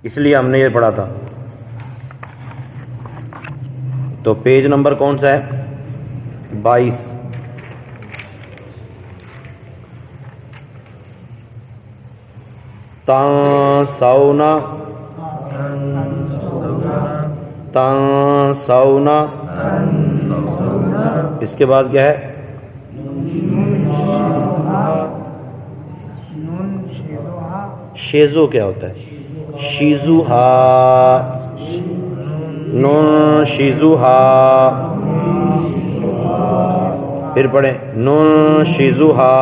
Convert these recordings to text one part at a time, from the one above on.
اس لیے ہم نے یہ پڑھا تھا. تو پیج نمبر کون سا ہے؟ 22. تنسونا تنسونا. اس کے بعد کیا ہے؟ شیزو کیا ہوتا ہے؟ شیزوہا. نون شیزوہا. پھر پڑھیں نون شیزوہا.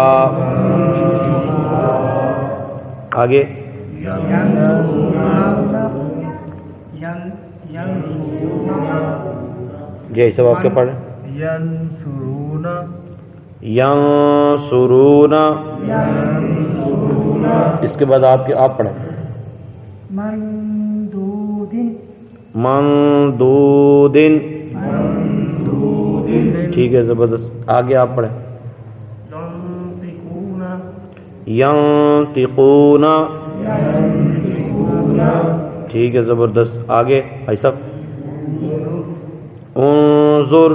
آگے جی سب آپ کے پڑھیں. ینصرونا. اس کے بعد آپ پڑھیں مندودن. ٹھیک ہے زبردست. آگے آپ پڑھیں ینطقون. ٹھیک ہے زبردست. آگے بھائی صاحب انظر.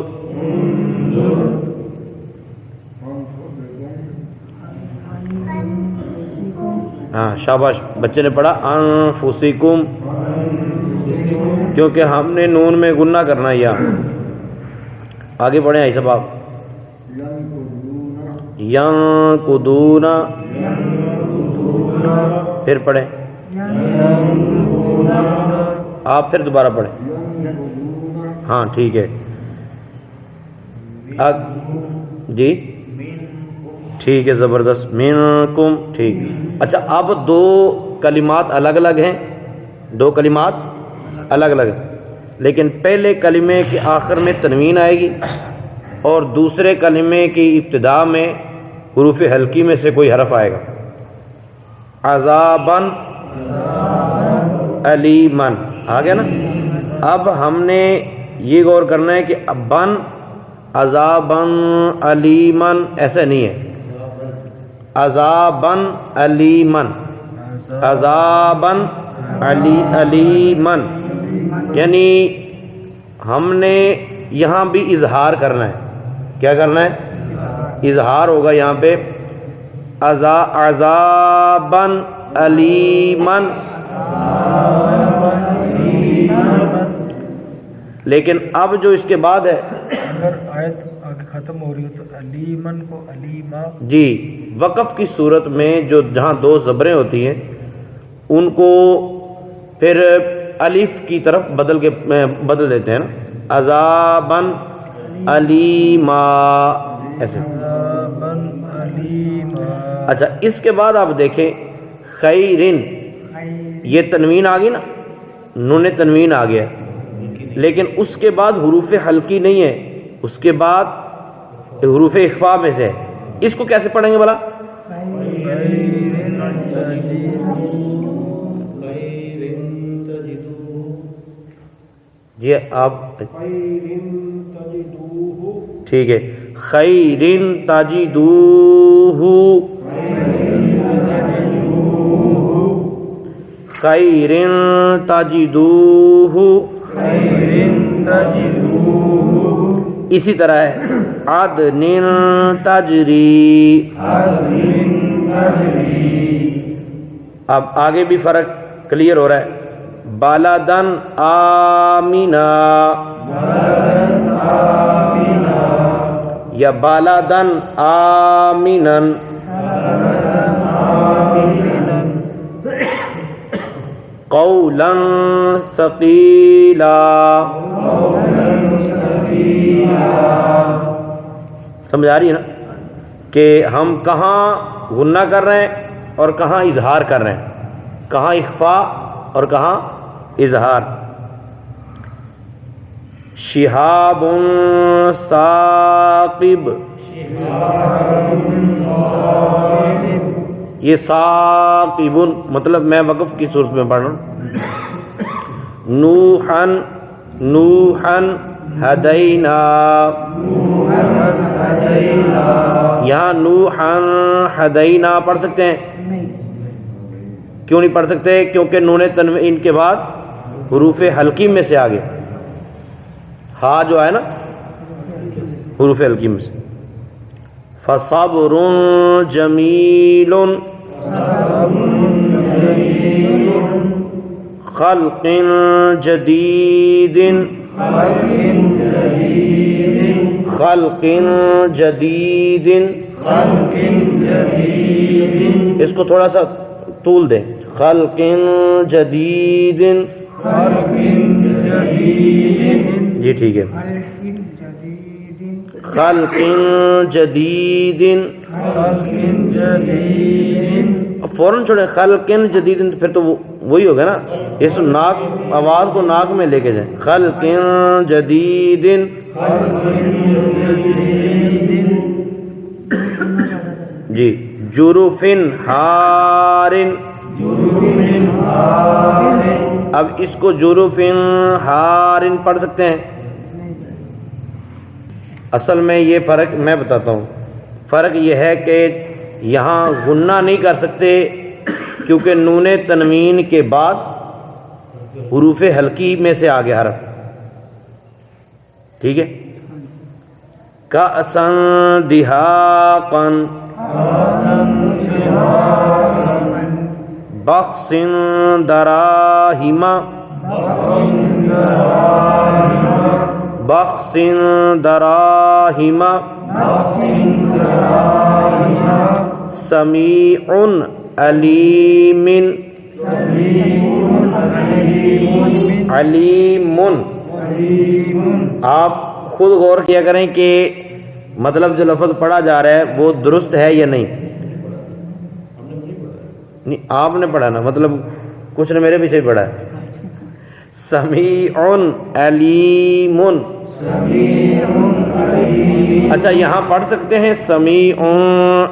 ہاں شاباش بچے نے پڑھا انفسکم، کیونکہ ہم نے نون میں گنہ کرنا ہے. یا آگے پڑھیں آئی صاحب آپ ینقضون. پھر پڑھیں آپ پھر دوبارہ پڑھیں. ہاں ٹھیک ہے جی ٹھیک ہے زبردست. منکم. ٹھیک. اچھا اب دو کلمات الگ الگ ہیں، دو کلمات الگ الگ ہیں، لیکن پہلے کلمے کے آخر میں تنوین آئے گی اور دوسرے کلمے کی ابتدا میں حروف حلقی میں سے کوئی حرف آئے گا. عذابن علیمن آ گیا نا. اب ہم نے یہ غور کرنا ہے کہ بن عذابن علیمن ایسا نہیں ہے. عذابن علیمن، عذابن علیمن، یعنی ہم نے یہاں بھی اظہار کرنا ہے. کیا کرنا ہے؟ اظہار ہوگا یہاں پہ. عذابن علیمن. لیکن اب جو اس کے بعد ہے اگر آیت آگے ختم ہو رہی ہے تو علیمن کو علیما. جی وقف کی صورت میں جو جہاں دو زبریں ہوتی ہیں ان کو پھر الف کی طرف بدل دیتے ہیں نا. عذابن علیما ایسے. اچھا اس کے بعد آپ دیکھیں خیرن، یہ تنوین آ گئی نا، نون تنوین آ گیا، لیکن اس کے بعد حروف حلقی نہیں ہے، اس کے بعد حروف اخفاء میں سے ہے. اس کو کیسے پڑھیں گے بھلا؟ یہ آپ ٹھیک ہے. خیرن تجدوہ، خیرن تجدوہ. اسی طرح ہے عدن تجری. اب آگے بھی فرق کلیئر ہو رہا ہے. بالادن آمینہ یا بالادن آمینن. قولا ثقیلا. سمجھ آ رہی ہے نا کہ ہم کہاں غنہ کر رہے ہیں اور کہاں اظہار کر رہے ہیں، کہاں اخفاء اور کہاں اظہار. شہاب ثاقب، یہ ثاقب مطلب میں وقف کی صورت میں پڑھ رہا ہوں. نوحن نوحن ہدینا، یہاں نوحن ہدینا پڑھ سکتے ہیں. کیوں نہیں پڑھ سکتے؟ کیونکہ نون تنوین کے بعد حروف حلقی میں سے آگے ہا جو ہے نا حروف حلقی میں سے. فصبر جمیل خلق جدید خلق جدید. اس کو تھوڑا سا طول دیں. خلق جدید. جی ٹھیک ہے. خلق جدید. فوراً چھوڑیں. خلق جدید پھر تو وہی ہوگا نا. اس ناک آواز کو ناک میں لے کے جائیں. خلق جدید. جی. جرف حار. اب اس کو جرف حار پڑھ سکتے ہیں؟ اصل میں یہ فرق میں بتاتا ہوں. فرق یہ ہے کہ یہاں غنہ نہیں کر سکتے کیونکہ نون تنوین کے بعد حروف حلقی میں سے آگے حرف. ٹھیک ہے. کأسا دہاقا بخس دراہم بخس دراہم سمیع علیم علیم. آپ خود غور کیا کریں کہ مطلب جو لفظ پڑھا جا رہا ہے وہ درست ہے یا نہیں. آپ نے پڑھا نا, مطلب کچھ نے میرے پیچھے ہی پڑھا ہے. سمیع علیم. اچھا یہاں پڑھ سکتے ہیں سمیع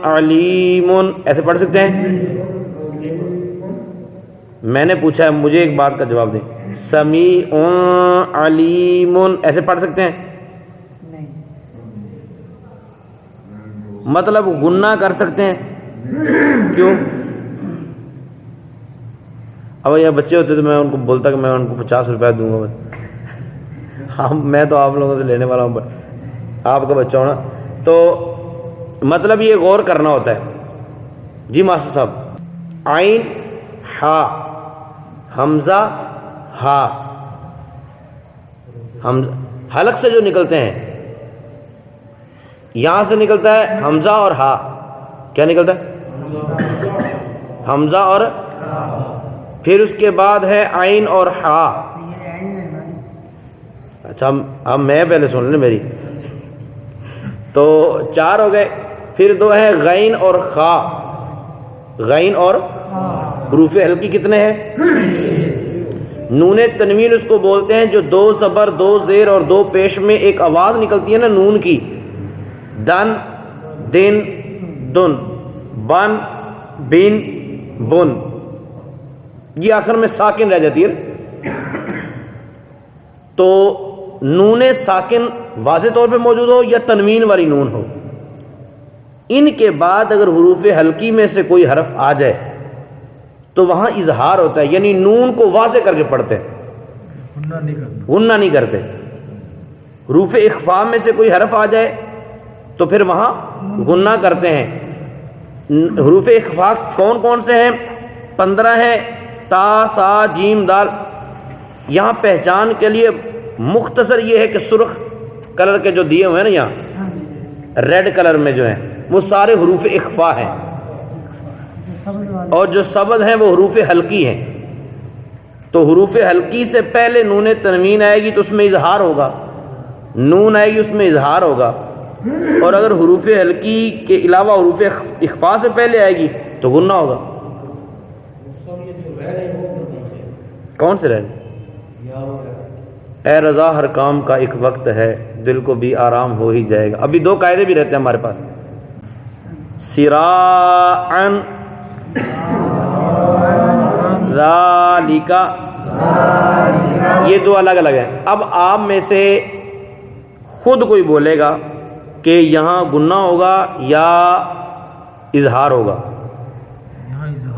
علیم, ایسے پڑھ سکتے ہیں؟ میں نے پوچھا ہے, مجھے ایک بات کا جواب دیں. سمیع علیم ایسے پڑھ سکتے ہیں؟ مطلب غنہ کر سکتے ہیں. کیوں؟ اب یہ بچے ہوتے تو میں ان کو بولتا کہ میں ان کو 50 روپے دوں گا. میں تو آپ لوگوں سے لینے والا ہوں, آپ کا بچہ ہونا. تو مطلب یہ غور کرنا ہوتا ہے. جی ماسٹر صاحب. عین ہا حمزہ ہا. حلق سے جو نکلتے ہیں یہاں سے نکلتا ہے حمزہ اور ہا. کیا نکلتا ہے؟ حمزہ اور پھر اس کے بعد ہے عین اور ہا. اچھا اب میں پہلے سن لیں میری. تو 4 ہو گئے. پھر 2 ہے غین اور خا. غین اور حروف حلقی کتنے ہیں؟ نون تنوین اس کو بولتے ہیں جو 2 زبر 2 زیر اور 2 پیش میں ایک آواز نکلتی ہے نا نون کی. دن دن دن بن بن بن. یہ آخر میں ساکن رہ جاتی ہے. تو نون ساکن واضح طور پہ موجود ہو یا تنوین والی نون ہو, ان کے بعد اگر حروف حلقی میں سے کوئی حرف آ جائے تو وہاں اظہار ہوتا ہے, یعنی نون کو واضح کر کے پڑھتے ہیں, غنہ نہیں کرتے. حروف اخفا میں سے کوئی حرف آ جائے تو پھر وہاں غنہ کرتے ہیں. حروف اخفا کون کون سے ہیں؟ 15 ہیں. تا سا جیم دال. یہاں پہچان کے لیے مختصر یہ ہے کہ سرخ کلر کے جو دیے ہوئے ہیں نا یہاں ریڈ کلر میں جو ہیں وہ سارے حروف اخفا ہیں, اور جو سبز ہیں وہ حروف حلقی ہیں. تو حروف حلقی سے پہلے نون تنوین آئے گی تو اس میں اظہار ہوگا, نون آئے گی اس میں اظہار ہوگا. اور اگر حروف حلقی کے علاوہ حروف اخفا سے پہلے آئے گی تو غنہ ہوگا. کون سے رہے؟ اے رضا ہر کام کا ایک وقت ہے, دل کو بھی آرام ہو ہی جائے گا. ابھی 2 قاعدے بھی رہتے ہیں ہمارے پاس. سراعن ذالک, یہ 2 الگ الگ ہیں. اب آپ میں سے خود کوئی بولے گا کہ یہاں غنہ ہوگا یا اظہار ہوگا.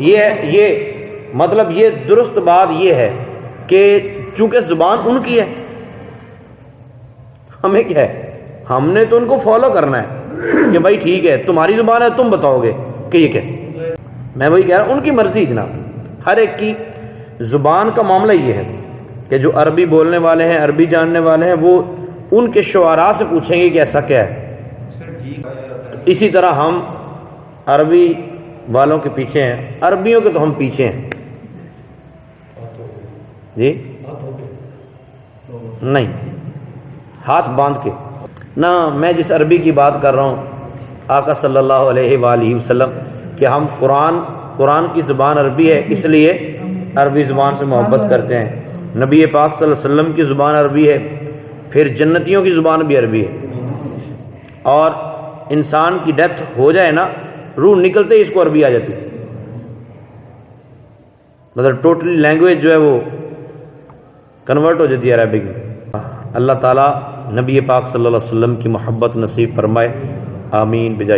یہ مطلب یہ درست بات یہ ہے کہ چونکہ زبان ان کی ہے، ہمیں کیا ہے، ہم نے تو ان کو فالو کرنا ہے کہ بھائی ٹھیک ہے تمہاری زبان ہے تم بتاؤ گے کہ یہ کیا۔ میں وہی کہہ رہا ہوں ان کی مرضی جناب، ہر ایک کی زبان کا معاملہ یہ ہے کہ جو عربی بولنے والے ہیں، عربی جاننے والے ہیں، وہ ان کے شعراء سے پوچھیں گے کہ ایسا کیا ہے۔ اسی طرح ہم عربی والوں کے پیچھے ہیں، عربیوں کے تو ہم پیچھے ہیں جی، نہیں ہاتھ باندھ کے نہ۔ میں جس عربی کی بات کر رہا ہوں آقا صلی اللہ علیہ وآلہ وسلم کہ ہم قرآن کی زبان عربی ہے اس لیے عربی زبان سے محبت کرتے ہیں، نبی پاک صلی اللہ علیہ وسلم کی زبان عربی ہے، پھر جنتیوں کی زبان بھی عربی ہے، اور انسان کی ڈیتھ ہو جائے نا، روح نکلتے ہی اس کو عربی آ جاتی ہے، مطلب ٹوٹلی لینگویج جو ہے وہ کنورٹ ہو جاتی ہے عربک میں۔ اللہ تعالیٰ نبی پاک صلی اللہ علیہ وسلم کی محبت نصیب فرمائے، آمین بجائے